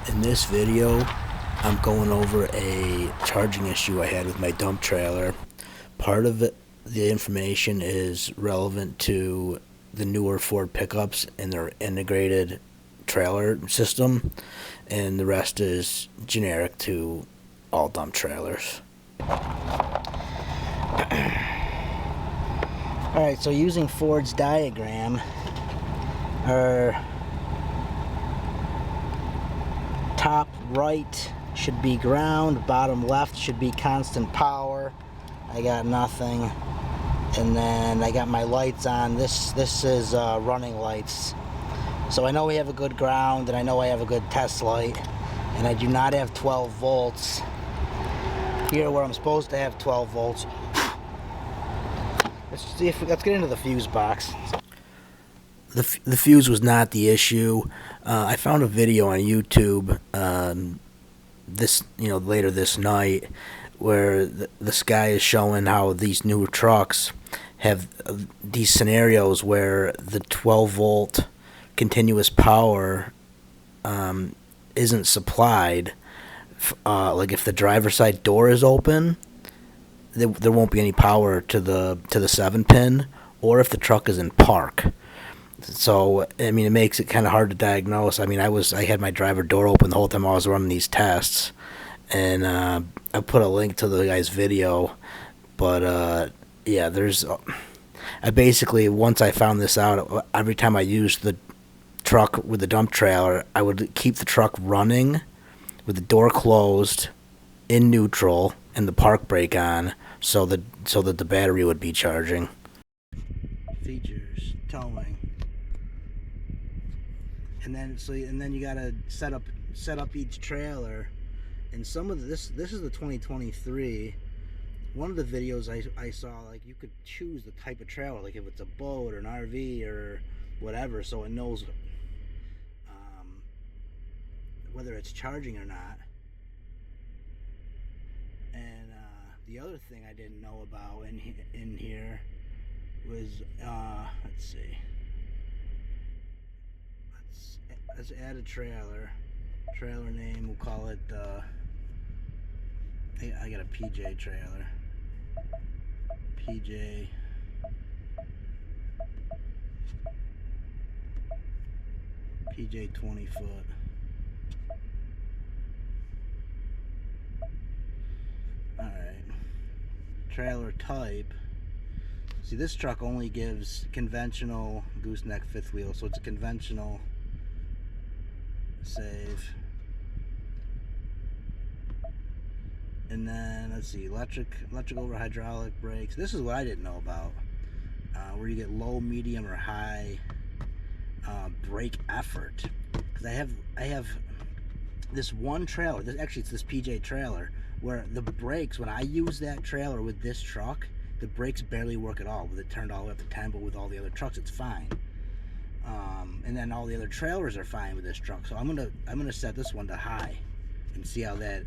In this video, I'm going over a charging issue I had with my dump trailer. Part of it, the information is relevant to the newer Ford pickups and their integrated trailer system, and the rest is generic to all dump trailers. Alright, so using Ford's diagram, our top right should be ground, bottom left should be constant power. I got nothing. And then I got my lights on. This is running lights. So I know we have a good ground, and I know I have a good test light, and I do not have 12 volts here where I'm supposed to have 12 volts. Let's get into the fuse box. The fuse was not the issue. I found a video on YouTube later this night where this guy is showing how these new trucks have these scenarios where the 12 volt continuous power isn't supplied. Like if the driver's side door is open, there won't be any power to the 7-pin, or if the truck is in park. So, I mean, it makes it kind of hard to diagnose. I mean, I had my driver door open the whole time I was running these tests, and I put a link to the guy's video. But yeah, I basically, once I found this out, every time I used the truck with the dump trailer, I would keep the truck running with the door closed in neutral and the park brake on, so that the battery would be charging. Features, towing. And then you gotta set up each trailer. And some of this is the 2023. One of the videos I saw, like, you could choose the type of trailer, like if it's a boat or an RV or whatever, so it knows whether it's charging or not. And the other thing I didn't know about in here was let's see. Let's add a trailer. Trailer name, we'll call it, I got a PJ trailer. PJ 20 foot. Alright. Trailer type. See, this truck only gives conventional gooseneck fifth wheel, so it's a conventional. Save. And then let's see, electric over hydraulic brakes. This is what I didn't know about, where you get low, medium, or high brake effort. Because I have this one trailer. It's this PJ trailer where the brakes, when I use that trailer with this truck, the brakes barely work at all. With it turned all the way up to 10, but with all the other trucks, it's fine. And then all the other trailers are fine with this truck. So I'm gonna set this one to high and see how that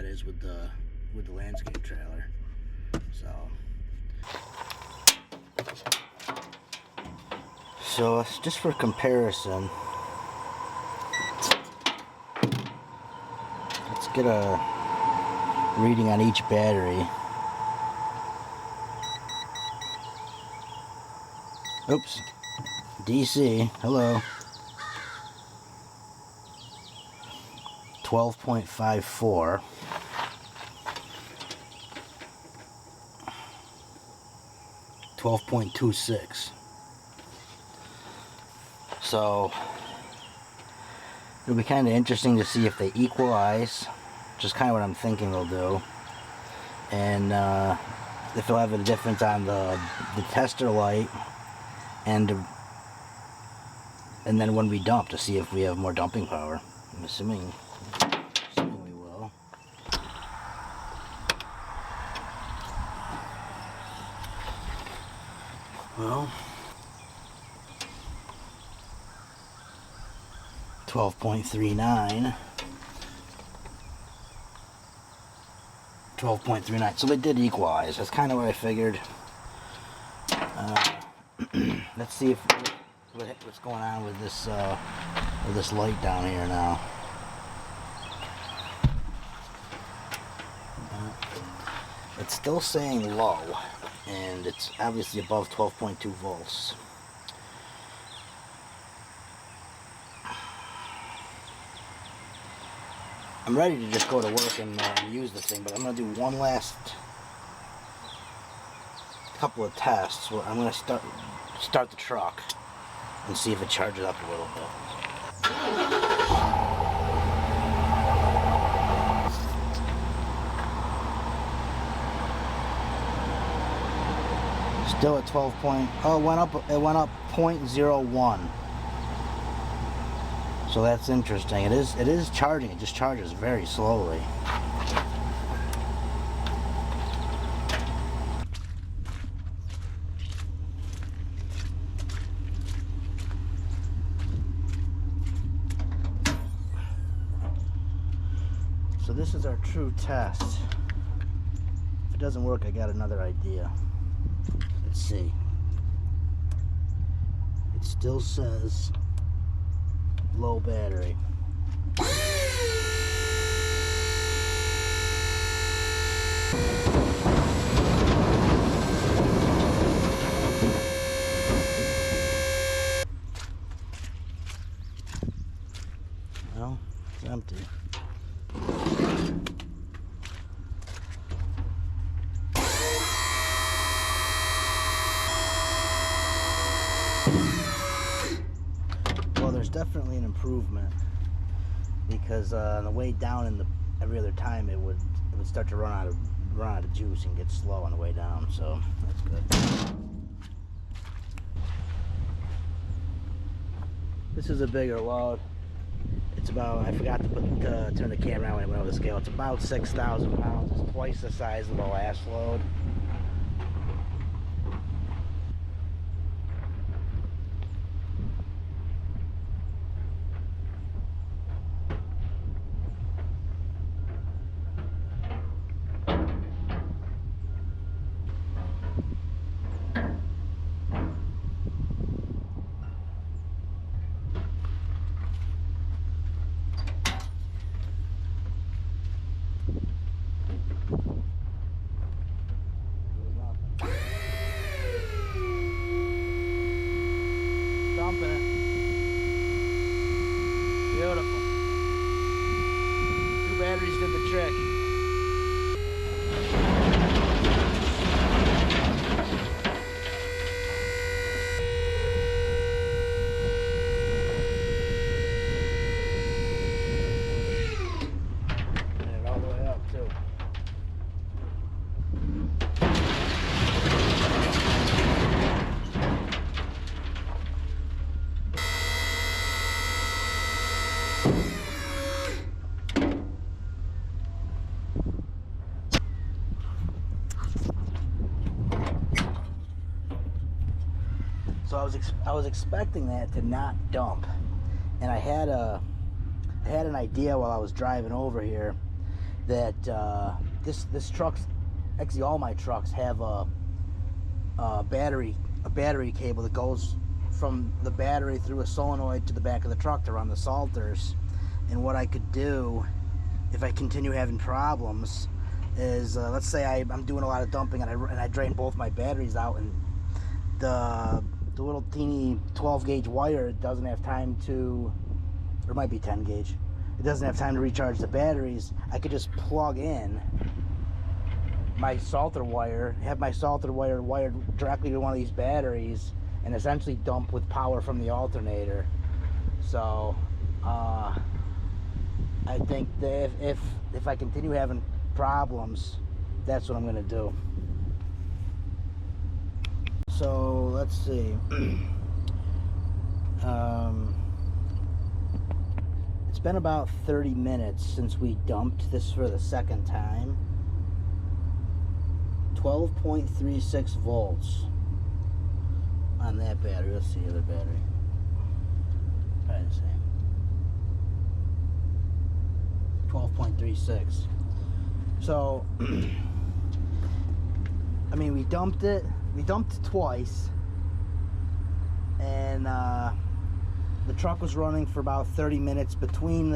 is with the landscape trailer. So just for comparison, let's get a reading on each battery. Oops. DC, hello. 12.54. 12.26. So it'll be kind of interesting to see if they equalize, which is kind of what I'm thinking they'll do, and if they'll have a difference on the tester light, and then when we dump, to see if we have more dumping power. I'm assuming we will. Well, 12.39. 12.39. So they did equalize. That's kind of what I figured. Let's see what's going on with this light down here now. It's still saying low, and it's obviously above 12.2 volts. I'm ready to just go to work and use this thing, but I'm going to do one last couple of tests. I'm going to start the truck and see if it charges up a little bit. Still at 12 point. Oh, it went up 0.01. So that's interesting. It is charging. It just charges very slowly. So this is our true test. If it doesn't work, I got another idea. Let's see. It still says low battery. Well, it's empty. Well, there's definitely an improvement, because on the way down every other time it would start to run out of juice and get slow on the way down. So that's good. This is a bigger load. It's about, I forgot to turn the camera on when I went over the scale. It's about 6,000 pounds. It's twice the size of the last load. Beautiful. Two batteries did the trick. And it all the way up too. So I was expecting that to not dump, and I had an idea while I was driving over here that this truck's, actually all my trucks have a battery cable that goes from the battery through a solenoid to the back of the truck to run the salters. And what I could do if I continue having problems is, let's say I'm doing a lot of dumping and I drain both my batteries out, and the little teeny 12 gauge wire doesn't have time to, or it might be 10 gauge, it doesn't have time to recharge the batteries. I could just plug in my salter wire, have my salter wire wired directly to one of these batteries, and essentially dump with power from the alternator. So I think that if I continue having problems, that's what I'm gonna do. So let's see. It's been about 30 minutes since we dumped this for the second time. 12.36 volts on that battery. Let's see the other battery. Probably the same. 12.36. So I mean, we dumped it twice, and the truck was running for about 30 minutes between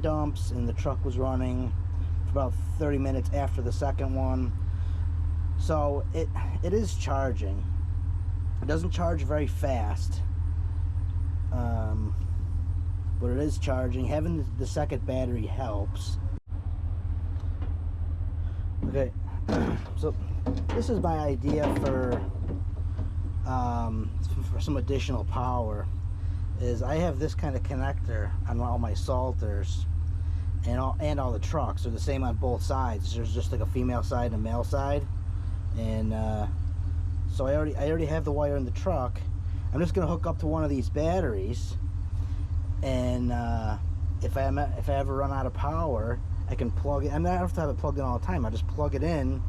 dumps, and the truck was running for about 30 minutes after the second one. So it is charging. It doesn't charge very fast, but it is charging. Having the second battery helps. Okay, so this is my idea for some additional power. Is I have this kind of connector on all my salters, and all the trucks are the same on both sides. There's just like a female side and a male side, and so I already have the wire in the truck. I'm just gonna hook up to one of these batteries, and if I ever run out of power, I can plug it. I mean, I don't have to have it plugged in all the time. I just plug it in.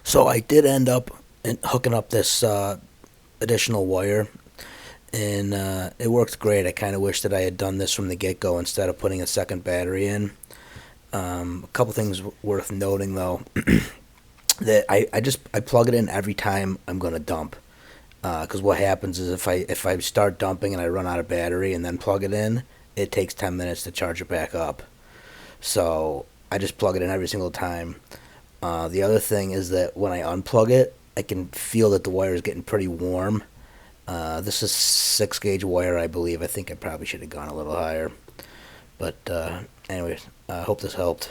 So I did end up hooking up this additional wire, and it worked great. I kind of wish that I had done this from the get-go instead of putting a second battery in. A couple things worth noting though, that I plug it in every time I'm gonna dump. Because what happens is if I start dumping and I run out of battery and then plug it in, it takes 10 minutes to charge it back up. So I just plug it in every single time. The other thing is that when I unplug it, I can feel that the wire is getting pretty warm. This is 6 gauge wire, I believe. I think I probably should have gone a little higher. But anyways, I hope this helped.